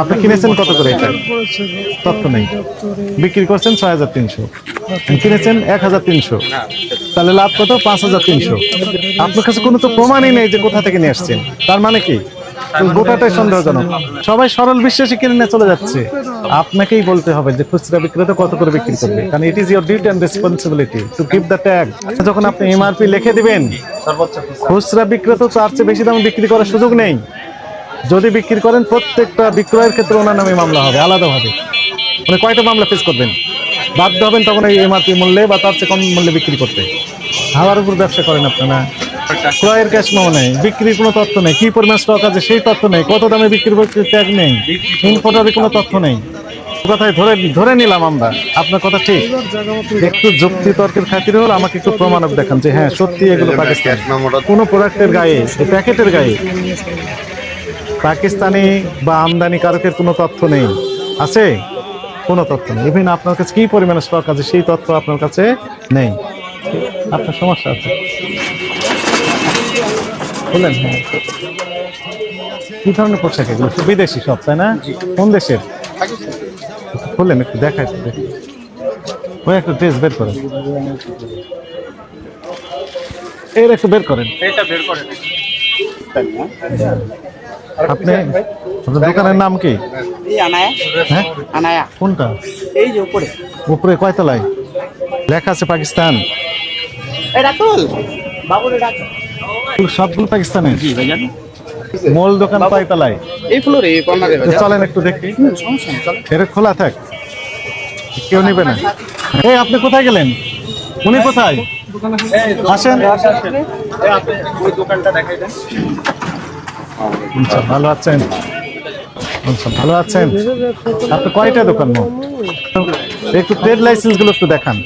আপনি কিনেছেন কত করে এটা? তথ্য নেই। বিক্রি করছেন 6300, কিনেছেন 1300, তাহলে লাভ কত? 5300। আপনার কাছে কোনো তো প্রমাণই নেই যে কোথা থেকে নিয়ে আসছেন। তার মানে কি? গোটাটাই সন্দেহজনক। সবাই সরল বিশ্বাসে কিনে নিয়ে চলে যাচ্ছে। আপনাকেই বলতে হবে যে খুচরা বিক্রেতা কত করে বিক্রি করবে, কারণ it is your duty and responsibility to keep the tag. যখন আপনি এমআরপি লিখে দিবেন, খুচরা বিক্রেতা তার চেয়ে বেশি দামে বিক্রি করার সুযোগ নেই। যদি বিক্রি করেন প্রত্যেকটা বিক্রয়ের ক্ষেত্রে ওনার নামে মামলা হবে আলাদাভাবে। মানে কয়টা মামলা ফেস করবেন? বাধ্য হবেন তখন এই এমআরপি মূল্যে বা তার চেয়ে কম মূল্যে বিক্রি করতে। হাওয়ার উপর ব্যবসা করেন আপনারা। ক্রয়ের ক্যাশ মেমো নেই, বিক্রির কোনো তথ্য নেই, কি পরিমাণ স্টক আছে সেই তথ্য নেই, কত দামে বিক্রি করছে ট্যাগ নেই, ইম্পোর্টারের কোনো তথ্য নেই। কথায় ধরে নিলাম আমরা, আপনার কথা ঠিক। একটু যুক্তি তর্কের খাতিরে হল আমাকে একটু প্রমাণক দেখান যে হ্যাঁ সত্যি এগুলো পাকিস্তান। কোনো প্রোডাক্টের গায়ে, প্যাকেটের গায়ে পাকিস্তানি বা আমদানি কারকের কোনো তথ্য নেই। আছে? কোনো তথ্য নেই। ইভেন আপনার কাছে কি পরিমাণে স্টক আছে সেই তথ্য আপনার কাছে নেই। আপনার সমস্যা আছে। বললেন হ্যাঁ, কি ধরনের পোশাক এগুলো? বিদেশি সব, তাই না? কোন দেশের? বললেন একটু দেখাই, ওই একটু ড্রেস বের করেন, এর একটু বের করেন। আপনি আপনার দোকানের নাম কি? হ্যাঁ, কোনটা? এই যে উপরে উপরে কয়তলায় লেখা আছে পাকিস্তান? সবগুলো পাকিস্তানের? মূল দোকান কয়তলায়? এই ফ্লোরে কর্নারে। চলেন একটু দেখি। এটা খোলা থাক, কেউ নিবে না। এই আপনি কোথায় গেলেন? উনি কোথায়? আসেন। দোকানটা দেখাই দেন। ভালো আছেন? ভালো আছেন? আপনি কয়টা দোকান? একটু ট্রেড লাইসেন্স গুলো একটু দেখান।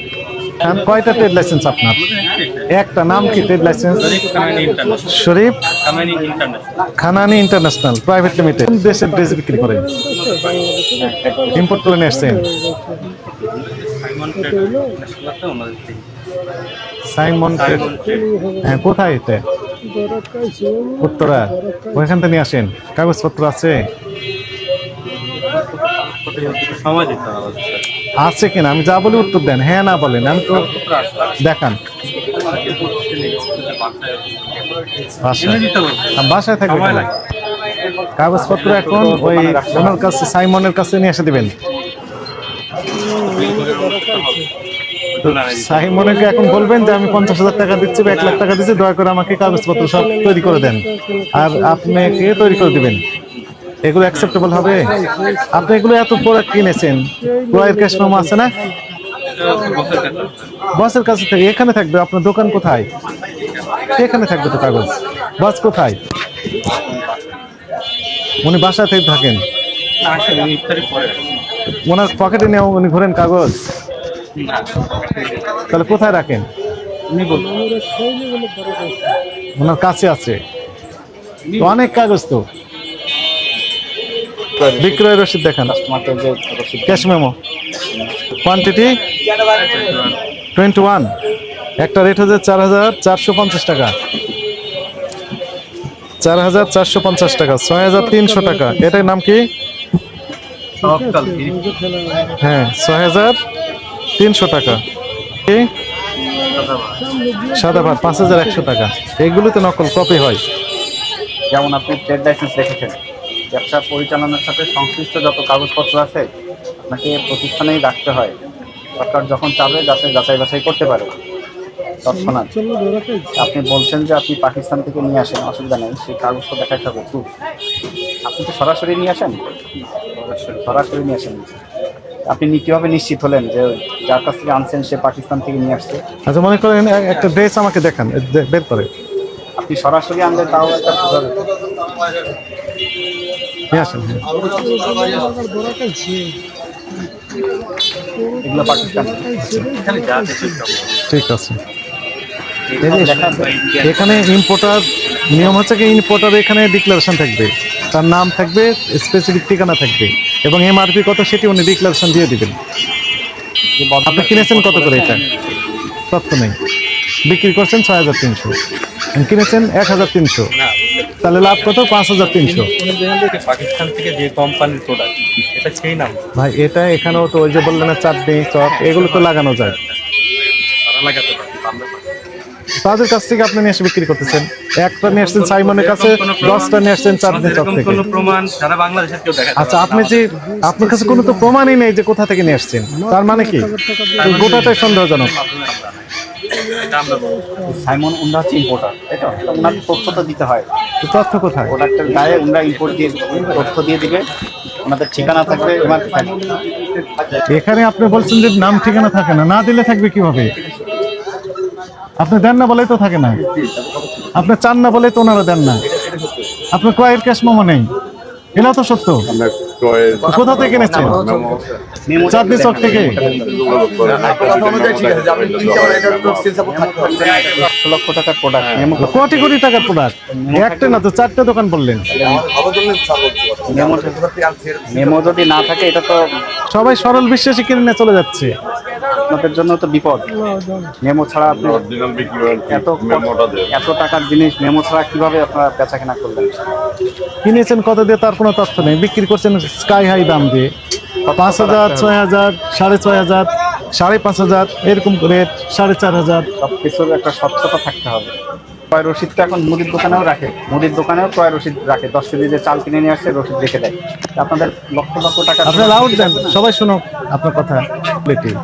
কয়টা ট্রেড লাইসেন্স আপনার? একটা। নাম কি ট্রেড লাইসেন্স? শরীফ খানানি ইন্টারন্যাশনাল প্রাইভেট লিমিটেড। কোন দেশের ড্রেস বিক্রি করেন? ইম্পোর্ট করে নিয়ে আসছেন? Simon trade. হ্যাঁ, কোথায় এটা? উত্তরা। ওইখান থেকে নিয়ে আসেন। কাগজপত্র আছে? আছে কিনা আমি যা বলি উত্তর দেন, হ্যাঁ না বলেন। আমি তো দেখান। বাসায় থাকবে কাগজপত্র। এখন ওই ওনার কাছে, সাইমনের কাছে নিয়ে এসে দিবেন। সাইমনকে এখন বলবেন যে আমি 50,000 টাকা দিচ্ছি বা 1 লাখ টাকা দিচ্ছি, দয়া করে আমাকে কাগজপত্র সব তৈরি করে দেন। আর আপনাকে তৈরি করে দিবেন। এগুলো অ্যাকসেপ্টেবল হবে? আপনি এগুলো এত প্রোডাক্ট কিনেছেন, ক্রয়ের ক্যাশ মেমো আছে না? বসের কাছে থেকে এখানে থাকবে। আপনার দোকান কোথায়? এখানে থাকবে তো কাগজ। বস কোথায়? উনি বাসা থেকে থাকেন? ওনার পকেটে নিয়ে উনি ঘোরেন কাগজ? তাহলে কোথায় রাখেন? ওনার কাছে আছে তো অনেক কাগজ। তো বিক্রয় রসিদ দেখান। ক্যাশ মেমো কোয়ান্টিটি 21, একটা রেট হচ্ছে 4,450 টাকা। 4,450 টাকা, 6,300 টাকা। এটার নাম কি? হ্যাঁ, 6,300 টাকা। সাদা ভাত 5,100 টাকা। এগুলোতে নকল কপি হয়। যেমন আপনি ট্রেড লাইসেন্স রেখেছেন, ব্যবসা পরিচালনার সাথে সংশ্লিষ্ট যত কাগজপত্র আছে আপনাকে প্রতিষ্ঠানেই রাখতে হয়। সরকার যখন চাবে যাতে যাচাই বাছাই করতে পারে। তৎক্ষণাৎ আপনি বলছেন যে আপনি পাকিস্তান থেকে নিয়ে আসেন, অসুবিধা নেই, সেই কাগজটা দেখাতে হবে। প্রুফ আপনি তো সরাসরি নিয়ে আসেন, সরাসরি নিয়ে আসেন। আপনি কীভাবে নিশ্চিত হলেন যে যার কাছ থেকে আনছেন সে পাকিস্তান থেকে নিয়ে আসছে? আচ্ছা, মনে করেন একটা ড্রেস আমাকে দেখান, বের করে। আপনি সরাসরি আনলে তাও একটা নিয়ে আসেন। এগুলো পাকিস্তান। ঠিক আছে। এখানে ইম্পোর্টার নিয়ম হচ্ছে কি, ইম্পোর্টার এখানে ডিক্লারেশন থাকবে, তার নাম থাকবে, স্পেসিফিক ঠিকানা থাকবে এবং এমআরপি কত সেটি উনি ডিক্লারেশন দিয়ে দিবেন। আপনি কিনেছেন কত করে এটা? তথ্য নেই। বিক্রি করছেন 6,300, কিনেছেন 1,300। তাহলে লাভ কত? 5300। পাকিস্তান থেকে যে কোম্পানির প্রোডাক্ট এটা সেই নাম ভাই এটা এখানেও তো ওই যে বললেন না চাটনি চপ এগুলো তো লাগানো যায়, তারা লাগাতে পারে আমরা পারি। তাদের কাছ থেকে আপনি নিয়ে এসে বিক্রি করতেছেন। একটা নিয়ে আসছেন সাইমনের কাছে, 10টা নিয়ে আসছেন চাটনি চপ এরকম থেকে। কোনো প্রমাণ সারা বাংলাদেশের কেউ দেখাতে আচ্ছা, পারবে আপনি না। যে আপনার কাছে কোনো তো প্রমাণই নেই যে কোথা থেকে নিয়ে আসছেন, তার মানে কি গোটাটাই সন্দেহজনক। এটা আমরা বলবো। সাইমন উন্ডা হচ্ছে ইম্পোর্টার, তাই তো? ওনার তথ্য তো দিতে হয়, তো তথ্য কোথায়? প্রোডাক্টের গায়ে ওনারা ইম্পোর্ট দিয়ে তথ্য দিয়ে দিবে, ওনাদের ঠিকানা থাকবে, এমআরপি থাকবে। এখানে আপনি বলছেন যে নাম ঠিকানা থাকে না, না দিলে থাকবে কিভাবে? আপনি দেন না বলেই তো থাকে না, আপনি চান না বলেই তো ওনারা দেন না। আপনার ক্রয়ের ক্যাশ মেমো নেই, এটা তো সত্য। তো কোথা থেকে কিনেছেন? মেমো চাঁদনি চক থেকে। 1 লক্ষ টাকার প্রোডাক্ট, মেমো কোটি কোটি টাকার প্রোডাক্ট, একটা না তো 4টে দোকান বললেন। মেমো যদি না থাকে এটা তো সবাই সরল বিশ্বাসী কিনে নিয়ে চলে যাচ্ছে। আপনাদের জন্য তো বিপদ। মেমো ছাড়া আপনি এত টাকার জিনিস মেমো ছাড়া কিভাবে আপনারা বেচা কেনা করলেন? কিনেছেন কত দিয়ে তার কোনো তথ্য নেই, বিক্রি করছেন স্কাই হাই দাম দিয়ে, 5000, 6000, 6500, 5500 এরকম রেট, 4500। সবকিছুর একটা স্বচ্ছতা থাকতে হবে। ক্রয় রসিদটা এখন মুদির দোকানেও রাখে, মুদির দোকানেও ক্রয় রসিদ রাখে, 10 কেজি যে চাল কিনে নিয়ে আসছে রসিদ রেখে দেয়। আপনাদের লক্ষ লক্ষ টাকা আপনি লাউড দেন, সবাই শুনুক আপনার কথা।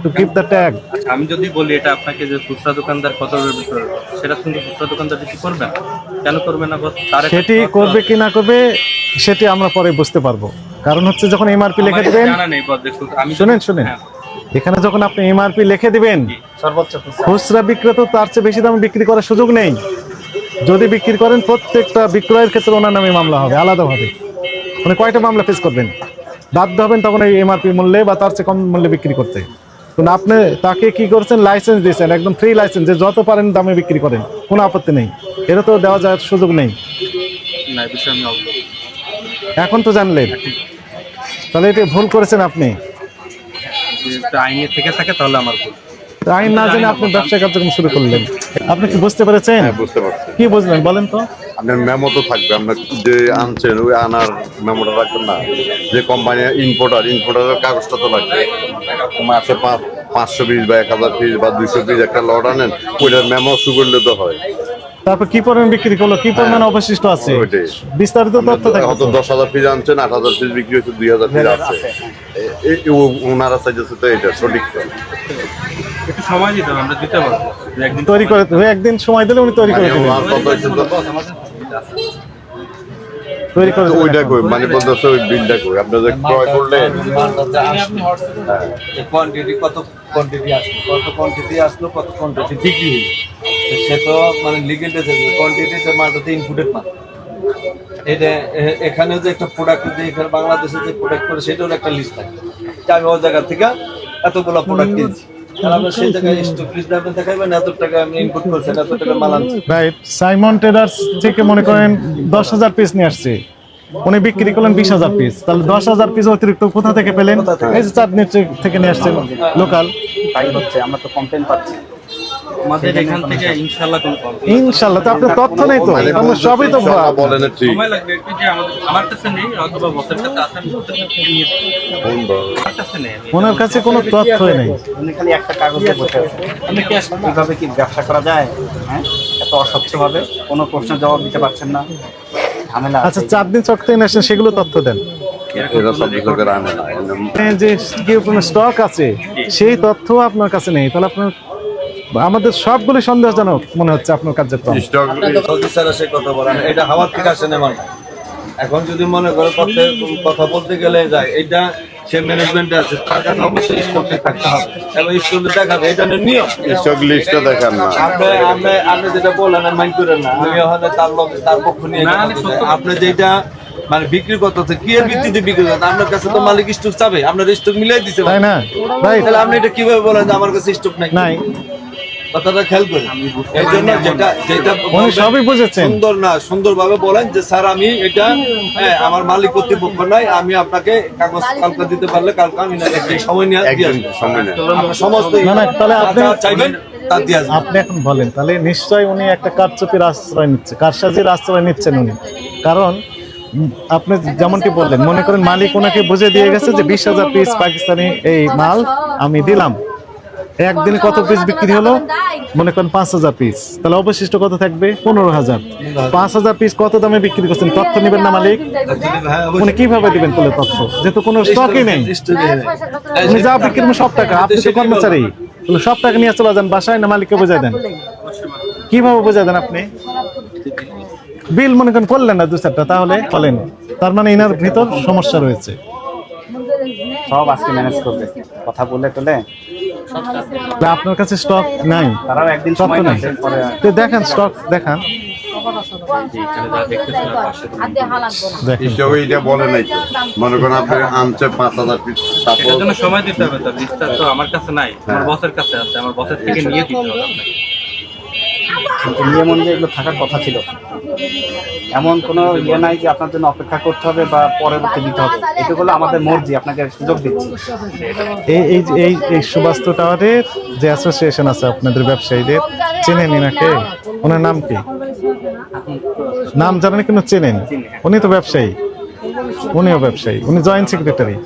To keep the tag. আচ্ছা, আমি যদি বলি এটা আপনাকে যে খুচরা দোকানদার কত বিক্রি করবে, সেটা কিন্তু খুচরা দোকানদার বেশি করবে না। কেন করবে না বস? তার একটা সেটি তথ্য করবে আছে। কি না করবে সেটি আমরা পরে বুঝতে পারবো। কারণ হচ্ছে যখন এমআরপি লিখে আমার দিবেন, জানা নেই বস, দেখুন আমি শুনেন হ্যাঁ, এখানে যখন আপনি এমআরপি লিখে দিবেন, সর্বোচ্চ খুচরা। খুচরা বিক্রেতা তার চেয়ে বেশি দামে বিক্রি করার সুযোগ নেই। যদি বিক্রি করেন প্রত্যেকটা বিক্রয়ের ক্ষেত্রে ওনার নামে মামলা হবে আলাদাভাবে। মানে কয়টা মামলা ফেস করবেন, বাধ্য হবেন তখন এই এমআরপি মূল্যে বা তার চেয়ে কম মূল্যে বিক্রি করতে। কিন্তু আপনি তাকে কি করছেন, লাইসেন্স দিয়েছেন, একদম ফ্রি লাইসেন্স, যে যত পারেন দামে বিক্রি করেন, কোনো আপত্তি নেই। এটা তো দেওয়া যাওয়ার সুযোগ নেই। না, এই বিষয়ে আমি অবগত। এখন তো জানলেন, তাহলে এটা ভুল করেছেন আপনি। যদি একটা আইনে থেকে থাকে তাহলে আমার ভুল। তো আইন না জেনে আপনি ব্যবসা কার্যক্রম শুরু করলেন। আপনি কি বুঝতে পেরেছেন? হ্যাঁ, বুঝতে পারছি। কি বুঝলেন বলেন তো? আপনার মেমো তো থাকবে, আপনার যে আনছেন ওই আনার মেমোটা রাখবেন না, যে কোম্পানি ইম্পোর্টারের কাগজটা তো লাগবে। মাসে 500 পিস বা 1000 পিস বা 200 পিস একটা লট আনেন, ওইটার মেমো সুগল্য তো হয়। তারপর কি পরিমাণ বিক্রি করলো, কি পরিমাণ অবশিষ্ট আছে, ওইটাই। বিস্তারিত তথ্য থাকবে হয়তো তো। 10,000 পিস আনছেন, 8,000 পিস বিক্রি হচ্ছে, 2,000 পিস আছে। ওনারা চাইছে তো এটা সঠিক তো। একটু সময় দিতে হবে, আমরা দিতে পারবো। যে একদিন তৈরি করে একদিন সময় দিলে উনি তৈরি করে মানে দেবেন। ওনার কথা হচ্ছে তো তৈরি করে দেবেন ওইটা এখন। কই, মানে বলতেছে ওই বিলটা কই, আপনারা যে ক্রয় করলেন। কোয়ান্টিটি কত কোয়ান্টিটি আসলো, কত কোয়ান্টিটি আসলো, কত কোয়ান্টিটি বিক্রি হলো, তো সে তো মানে লিগেল কোয়ান্টিটিটা মালটাতে ইনপুটেড মাল। এটা এখানে যে একটা প্রোডাক্ট, যে এখানে বাংলাদেশে যে প্রোডাক্ট করে সেটার একটা লিস্ট থাকে, যে আমি ওই জায়গা থেকে এতগুলো প্রোডাক্ট কিনছি, আর আমরা সেই জায়গায় স্টক লিস্ট দেখাইবেন, এত টাকা আমি ইনপুট করছেন, এত টাকা মাল আনছি। রাইট, সাইমন ট্রেডার্স থেকে মনে করেন 10,000 পিস নিয়ে আসছে, উনি বিক্রি করলেন 20,000 পিস, তাহলে 10,000 পিস অতিরিক্ত কোথা থেকে পেলেন? এই যে চাঁদনি থেকে নিয়ে আসছেন লোকাল। তাই হচ্ছে, আমরা তো কমপ্লেন পাচ্ছি। আমাদের এখান থেকে ইনশাআল্লাহ কোনো problem হবে না। ইনশাল্লাহ, তো আপনার তথ্য নেই তো, মানে আমরা সবই তো ভুয়া। বলেন ঠিক। সময় লাগবে একটু, যে আমার কাছে নেই, অথবা বসের কাছে আছে, আমি বসের কাছে নিয়ে দেবো। আমার কাছে নেই, আমি ওনার কাছে কোনো তথ্যই নেই। উনি খালি একটা কাগজে বসে আছেন। আমি ক্যাশ কিভাবে কি ব্যবসা করা যায়? হ্যাঁ, এত অস্বচ্ছভাবে কোনো প্রশ্নের জবাব দিতে পারছেন না, ঝামেলা আছে। আচ্ছা, চাঁদনি চক থেকে নিয়ে আসছেন, সেগুলো তথ্য দেন। এরা সব কিছু করে আনে না। যে কি কোনো স্টক আছে সেই তথ্য আপনার কাছে নেই, তাহলে আপনার আমাদের সবগুলো সন্দেহজনক মনে হচ্ছে আপনার কার্যক্রম। স্টক সৌদি স্যারা সে কথা বলেন, এটা হাওয়ার থেকে আসে না মাল। এখন যদি মনে করে কথা বলতে গেলে যায়, এটা সে ম্যানেজমেন্টে আছে, তার কাছে অবশ্যই স্টকে থাকতে হবে এবং স্টকে দেখাবে, এটা নিয়ম। স্টক লিস্টটা দেখান না। আপনি যেটা বললেন মাইন্ড করেন না, আমি ওখানে তার পক্ষ নিয়ে না, কথা আমি বলতে সত্য চাই। আপনি যেটা মানে বিক্রি করতেছে কি এর ভিত্তিতে বিক্রি করতেছে, আপনার কাছে তো মালিক স্টক চাবে, আপনার স্টক মিলাই দিছে, তাই না? রাইট, তাহলে আপনি এটা কিভাবে বলেন যে আমার কাছে স্টক নাই? নাই। কথাটা খেয়াল করেন। এই জন্য যেটা উনি সবই বুঝেছেন। সুন্দর না, সুন্দরভাবে বলেন যে স্যার আমি এটা আমার মালিক কর্তৃপক্ষ নাই, আমি আপনাকে কাগজ কালকে দিতে পারলে কালকে আমি না একদিন সময় নিয়ে দিয়ে একদিন আসবো। সময় নেই। আপনার সমস্ত না, না, তাহলে আপনি- টাকা চাইবেন, তার দিয়ে আসবে। আপনি এখন বলেন তাহলে নিশ্চয়ই উনি একটা কারচুপির আশ্রয় নিচ্ছে, কারসাজির আশ্রয় নিচ্ছেন উনি। কারণ আপনি যেমনটি বললেন, মনে করেন মালিক ওনাকে বুঝে দিয়ে গেছে যে 20,000 পিস পাকিস্তানি এই মাল আমি দিলাম, একদিনে কত পিস বিক্রি হলো? মনে করেন 5,000 পিস, তাহলে অবশিষ্ট কত থাকবে? 15,000। 5,000 পিস কত দামে বিক্রি করছেন? তথ্য নেবেন না মালিক? হ্যাঁ, উনি কিভাবে দিবেন তাহলে তথ্য, যেহেতু কোনো স্টকই নেই? উনি যা বিক্রি করবেন সব টাকা, আপনি তো কর্মচারী, তাহলে সব টাকা নিয়ে চলে যান বাসায়, না মালিককে বোঝাই দেন? কিভাবে বোঝাই দেন আপনি? বিল মনে করেন করলেন না 2-4টা, তাহলে বলেন, তার মানে এনার ভিতর সমস্যা রয়েছে। সব আজকে ম্যানেজ করবে, কথা বললে তোলে। তা আপনার কাছে স্টক নাই? তারাও একদিন স্টক সময় তো নাই, নেই, পরে তো দেখান স্টক দেখান, দেখেন। হিসাবে এটা বলে নাই তো। মনে করেন আপনি আনছে 5,000 পিস, তারপর এটার জন্য সময় দিতে হবে। তো লিস্টটা তো আমার কাছে নাই, আমার বসের কাছে আছে, আমার বসের থেকে নিয়ে দিতে হবে আপনাকে। কিন্তু নিয়ম অনুযায়ী এগুলো থাকার কথা ছিল। এমন কোনো ইয়ে নাই যে আপনার জন্য অপেক্ষা করতে হবে বা পরবর্তী দিতে হবে। এটা হলো আমাদের মর্জি, আপনাকে সুযোগ দিচ্ছি। এই সুবাস্তু টাওয়ারের যে অ্যাসোসিয়েশন আছে আপনাদের ব্যবসায়ীদের, চেনেন নাকি? ওনার নাম কি? নাম জানেন কিন্তু চেনেন? উনি তো ব্যবসায়ী, উনিও ব্যবসায়ী, উনি জয়েন্ট সেক্রেটারি।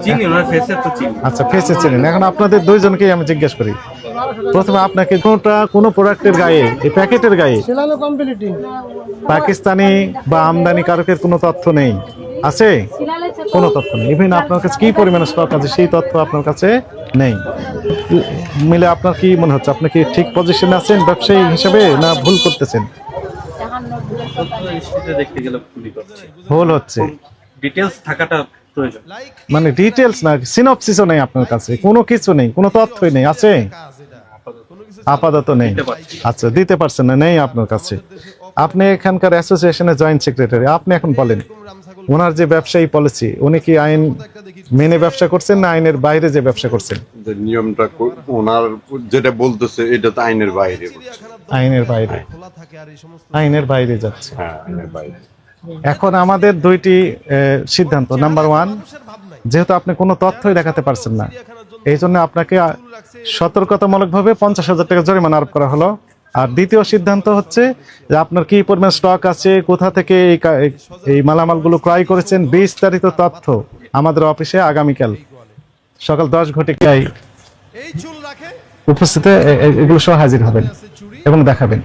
চিনি, ওনার ফেসে তো চিনি। আচ্ছা, ফেসে চেনেন। এখন আপনাদের দুইজনকেই আমি জিজ্ঞেস করি, প্রথমে আপনাকে কোনো প্রোডাক্টের গায়ে, এই প্যাকেটের গায়ে পাকিস্তানি বা আমদানি কারকের কোনো তথ্য নেই? আছে? কোনো তথ্য নেই। ইভেন আপনার কাছে কি পরিমাণে স্টক আছে সেই তথ্য আপনার কাছে নেই। মিলে আপনার কি মনে হচ্ছে, আপনি কি ঠিক পজিশনে আছেন ব্যবসায়ী হিসেবে, না ভুল করতেছেন? হিস্ট্রিতে দেখতে গেলে ভুলই করছি। ভুল হচ্ছে ডিটেলস থাকাটা প্রয়োজন। মানে ডিটেলস না, সিনপসিসও নেই আপনার কাছে, কোনো কিছু নেই, কোনো তথ্যই নেই। আছে? আপাতত নেই। আচ্ছা, দিতে পারছেন না, নেই আপনার কাছে। আপনি এখানকার অ্যাসোসিয়েশনের জয়েন্ট সেক্রেটারি, আপনি এখন বলেন ওনার যে ব্যবসায়ী পলিসি, উনি কি আইন মেনে ব্যবসা করছেন না আইনের বাইরে যে ব্যবসা করছেন? যে নিয়মটা ওনার যেটা বলতেছে এটা তো আইনের বাইরে বলছে। আইনের বাইরে, আইনের বাইরে যাচ্ছে। হ্যাঁ, আইনের বাইরে। এখন আমাদের দুইটি সিদ্ধান্ত। নাম্বার 1, যেহেতু আপনি কোনো তথ্যই দেখাতে পারছেন না, এই জন্য আপনাকে সতর্কতামূলকভাবে 50,000 টাকা জরিমানা আরোপ করা হলো। আর দ্বিতীয় সিদ্ধান্ত হচ্ছে যে আপনার কি পরিমাণ স্টক আছে, কোথা থেকে এই মালামালগুলো ক্রয় করেছেন, বিস্তারিত তথ্য আমাদের অফিসে আগামীকাল সকাল 10 ঘটিকায় উপস্থিত এগুলো সহ হাজির হবেন এবং দেখাবেন।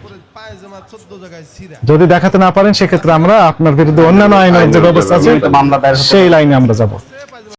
যদি দেখাতে না পারেন সেক্ষেত্রে আমরা আপনার বিরুদ্ধে অন্যান্য আইনের যে ব্যবস্থা আছে মামলা দায়ের সেই লাইনে আমরা যাব।